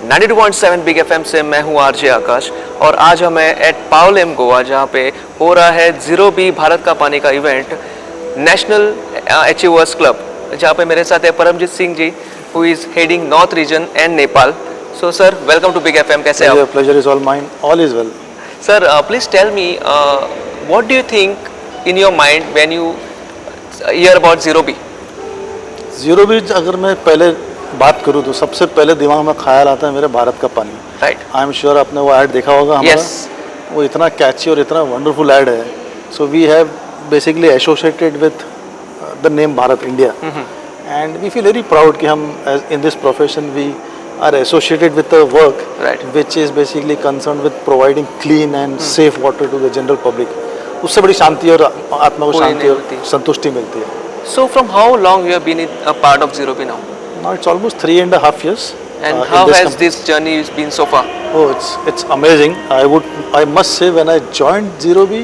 92.7 big FM से मैं हूं आरजे आकाश और आज हमें एट पाओलेम गोवा जहां पे हो रहा है जीरो बी भारत का पानी का इवेंट नेशनल अचीवर्स क्लब, जहां पे मेरे साथ है Paramjit Singh ji who is heading north region and Nepal. So sir, welcome to big FM. कैसे आप? Pleasure is all mine. All is well. Sir, please tell me what do you think in your mind when you hear about zero B? Zero beach अगर मैं पहले बात करूँ तो सबसे पहले दिमाग में ख्याल आता है मेरे भारत का पानी. राइट. आई एम श्योर आपने वो ऐड देखा होगा हमारा. वो इतना कैची और इतना वंडरफुल ऐड है. So we have basically associated with the name Bharat India and we feel very proud कि हम in this profession we are associated with a work which is basically concerned with providing clean and safe water to the general public. उससे बड़ी शांति और आत्मा को शांति और संतुष्टि मिलती है. So from how long you have been a part of Zero B now? Now it's almost 3.5 years. And how has this journey been so far? Oh, it's amazing. I must say when I joined Zero B,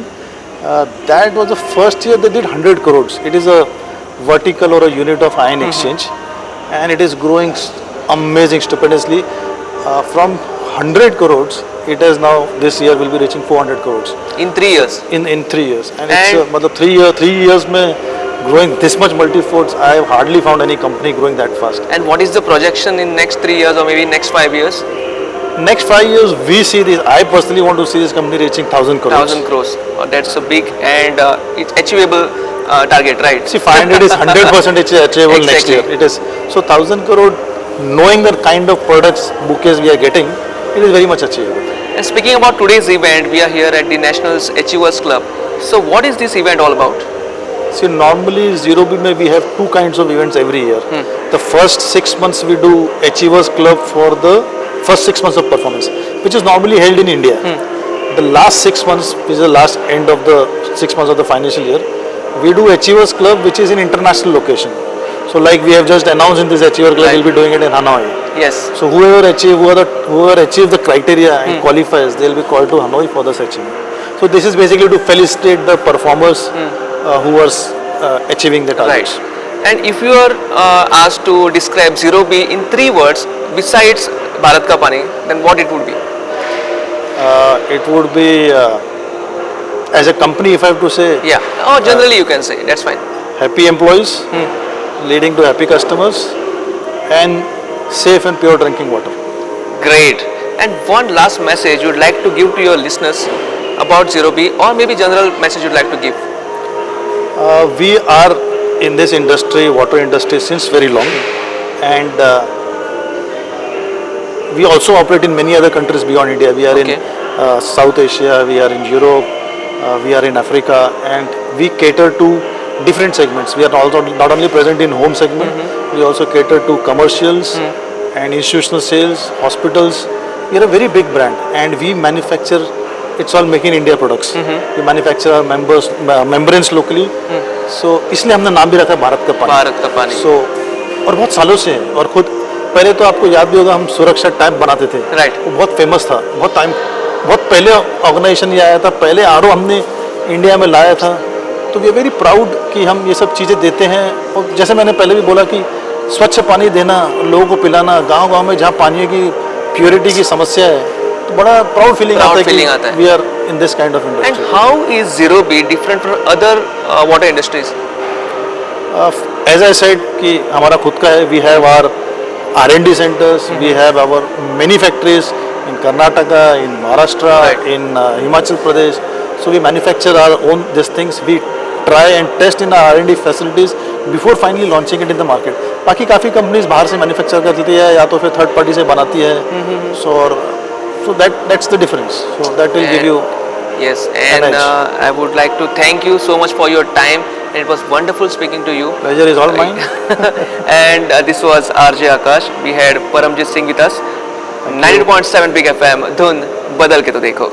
that was the first year they did 100 crores. It is a vertical or a unit of ion exchange, and it is growing amazing, stupendously. From 100 crores, it has now this year will be reaching 400 crores. In 3 years? In 3 years. And it's मतलब 3 years में growing this much multi-folds, I have hardly found any company growing that fast. And what is the projection in next 3 years or maybe next 5 years? Next 5 years, we see this. I personally want to see this company reaching 1,000 crores. 1,000 crores. That's a big and it's achievable target, right? See, 500 is 100% achievable next year. It is. So 1,000 crore, knowing the kind of products, bouquets we are getting, it is very much achievable. And speaking about today's event, we are here at the National Achievers Club. So what is this event all about? See, normally Zero B mein we have two kinds of events every year. The first 6 months we do Achievers Club for the first 6 months of performance, which is normally held in India. The last 6 months, which is the last end of the 6 months of the financial year, we do Achievers Club, which is in international location. So like we have just announced in this Achiever Club, we'll be doing it in Hanoi. Yes. So whoever achieve the criteria and qualifies, they'll be called to Hanoi for this achievement. So this is basically to felicitate the performers who are achieving the targets. Right. And if you are asked to describe Zero B in 3 words besides Bharat Ka Pani, then what it would be? It would be as a company, if I have to say. Yeah. Oh, generally you can say. That's fine. Happy employees, leading to happy customers, and safe and pure drinking water. Great. And one last message you'd like to give to your listeners about Zero B, or maybe general message you'd like to give? We are in this industry, water industry, since very long, and we also operate in many other countries beyond India. We are in South Asia, we are in Europe, we are in Africa, and we cater to different segments. We are also not only present in home segment, we also cater to commercials and institutional sales, hospitals. We are a very big brand, and we manufacture. It's all make in India products. We manufacture our membranes locally. So इसलिए हमने नाम भी रखा है भारत का पानी. भारत का पानी. So और बहुत सालों से है. और खुद पहले तो आपको याद भी होगा हम सुरक्षा टैप बनाते थे. Right. वो बहुत फेमस था. बहुत पहले ऑर्गेनाइजेशन ये आया था. पहले आरओ हमने इंडिया में लाया था. तो वी आर वेरी प्राउड कि हम ये सब चीज़ें देते हैं. और जैसे मैंने पहले भी बोला कि स्वच्छ पानी देना, लोगों को पिलाना, गांव-गांव में जहाँ पानी की प्योरिटी की समस्या है, तो बड़ा प्राउड फीलिंग आता है कि we are in this kind of industry. And how is Zero B different from other water industries? As I said कि हमारा खुद का है. We have our R&D centers, we have our many factories in Karnataka, in Maharashtra, in Himachal Pradesh. So we manufacture our own these things. We try and test in our R&D facilities before finally launching it in the market. बाकी काफ़ी companies बाहर से manufacture करती है या तो फिर third party से बनाती है. So that's the difference. So that will give you. Yes, and I would like to thank you so much for your time. And it was wonderful speaking to you. Pleasure is all mine. And this was RJ Akash. We had Paramjit Singh with us. 90.7 Big FM. धुन बदल के तो देखो.